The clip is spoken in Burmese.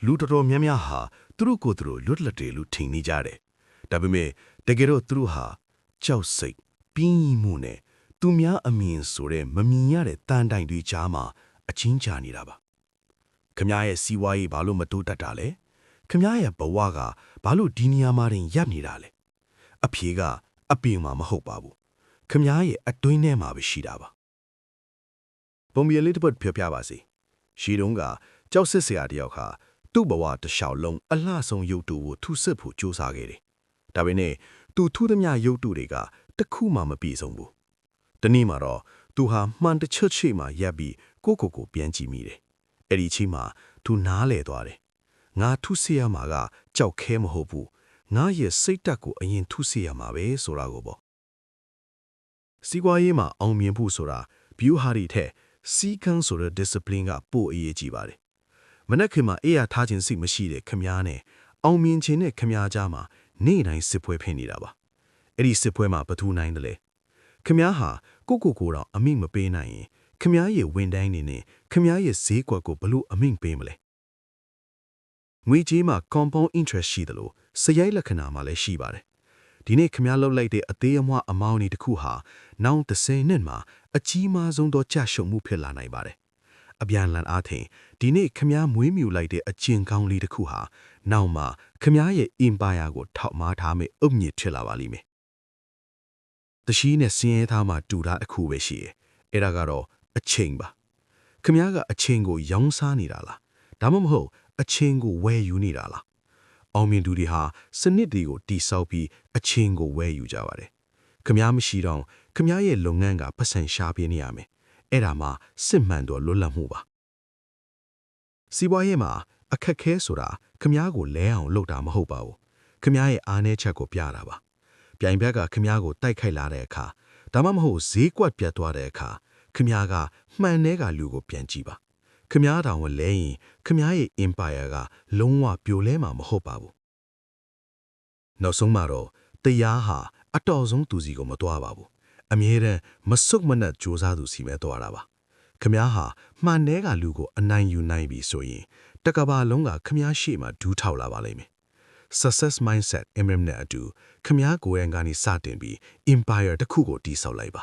လူတော်တော်များများဟာသူတို့ကိုယ်သူတို့လွတ်လပ်တယ်လို့ထင်နေကြတယ်ဒါပေမဲ့တကယ်တော့သူတို့ဟာကြောက်စိတ်ပြင်းရမှုနဲ့သူများအမြင်ဆိုတဲ့မမြင်ရတဲ့တန်တိုင်တွေကြားမှာအချင်းချနေတာပါခမရဲ့စီးပွားရေးဘာလို့မတိုးတက်တာလဲခမရဲ့ဘဝကဘာလို့ဒီနေရာမှာတင်ရပ်နေတာလဲအဖြေကအပင်မှာမဟုတ်ပါဘူးခမရဲ့အတွင်းထဲမှာပဲရှိတာပါပုံမြင်လေးတစ်ပတ်ပြောပြပါစီရှီတုံးကကြောက်စစ်စရာတယောက်ဟာသူ့ဘဝတစ်လျှောက်လုံးအလှဆုံးရုပ်တုကိုထုစစ်ဖို့ကြိုးစားခဲ့တယ်ဒါပေမဲ့သူထူးသမျှရုပ်တုတွေကတစ်ခုမှမပြည့်စုံဘူးတနေ့မှာတော့သူဟာမှန်တစ်ချက်ချိမှရပ်ပြီးကိုပြန်ကြည့်မိတယ်အဲ့ဒီချိန်မှာသူနားလဲသွားတယ်ငါထုစစ်ရမှာကကြောက်ခဲမဟုတ်ဘူးငါရဲ့စိတ်ဓာတ်ကိုအရင်ထုစစ်ရမှာပဲဆိုတာကိုပေါ့စီးပွားရေးမှာအောင်မြင်ဖို့ဆိုတာ view ဟာဒီတဲ့စီကန်းဆိုတဲ့ discipline ကပိုအရေးကြီးပါတယ်မနက်ခင်မှာအေးရထားခြင်းစိတ်မရှိတဲ့ခမားနဲ့အောင်မြင်ခြင်းနဲ့ခမားကြားမှာနေ့တိုင်းစစ်ပွဲဖြစ်နေတာပါအဲ့ဒီစစ်ပွဲမှာဘသူနိုင်တယ်လဲခမားဟာကိုတော့အမိမပေးနိုင်ရင်ခမားရဲ့ဝန်တိုင်းနေနဲ့ခမားရဲ့ဈေးကွက်ကိုဘလို့အမိပေးမလဲငွေကြေးမှာ compound interest ရှိတယ်လို့စရိုက်လက္ခဏာမှာလည်းရှိပါတယ်ဒီနေ့ခမားလှုပ်လိုက်တဲ့အသေးအမွှားအမောင်းတွေတစ်ခုဟာနောက်30နှစ်မှာအကြီးမားဆုံးသောကြရှုံမှုဖြစ်လာနိုင်ပါတယ်အပြန်လန်အားဖြင့်ဒီနေ့ခမားမွေးမြူလိုက်တဲ့အကျဉ်ကောင်းလေးတစ်ခုဟာနောက်မှာခမားရဲ့ empire ကိုထောက်မာထားမယ့်အုပ်မြစ်ဖြစ်လာပါလိမ့်မယ်တရှိနဲ့စင်းရဲသားမှာတူတာအခုပဲရှိတယ်အဲ့ဒါကတော့အချိန်ပါခမားကအချိန်ကိုရောင်းစားနေတာလားဒါမှမဟုတ်အချိန်ကိုဝယ်ယူနေတာလားအောင်မြင်သူတွေဟာစနစ်တွေကိုတိဆောက်ပြီးအချင်းကိုဝဲယူကြပါတယ်ခမားမရှိတော့ခမားရဲ့လုပ်ငန်းကပတ်စံရှားပြနေရမယ်အဲ့ဒါမှစစ်မှန်တော့လွတ်လပ်မှုပါစီးပွားရေးမှာအခက်ခဲဆိုတာခမားကိုလဲအောင်လုပ်တာမဟုတ်ပါဘူးခမားရဲ့အားနည်းချက်ကိုပြတာပါပြိုင်ဘက်ကခမားကိုတိုက်ခိုက်လာတဲ့အခါဒါမှမဟုတ်ဈေးကွက်ပြတ်သွားတဲ့အခါခမားကမှန်တဲ့ကလူကိုပြန်ကြည့်ပါခမားတောင်ဝလဲရင်ခမားရဲ့ empire ကလုံးဝပြိုလဲမှာမဟုတ်ပါဘူးနောက်ဆုံးမှာတော့တရားဟာအတော်ဆုံးသူစီကိုမတွားပါဘူးအမြဲတမ်းမဆုတ်မနက်ကြိုးစားသူစီပဲတွားတာပါခမားဟာမှန်တဲ့ကလူကိုအနိုင်ယူနိုင်ပြီဆိုရင်တကဘာလုံးကခမားရှေ့မှာဒူးထောက်လာပါလိမ့်မယ် success mindset နဲ့အတူခမားကိုယ်ရန်ကနေစတင်ပြီး empire တစ်ခုကိုတည်ဆောက်လိုက်ပါ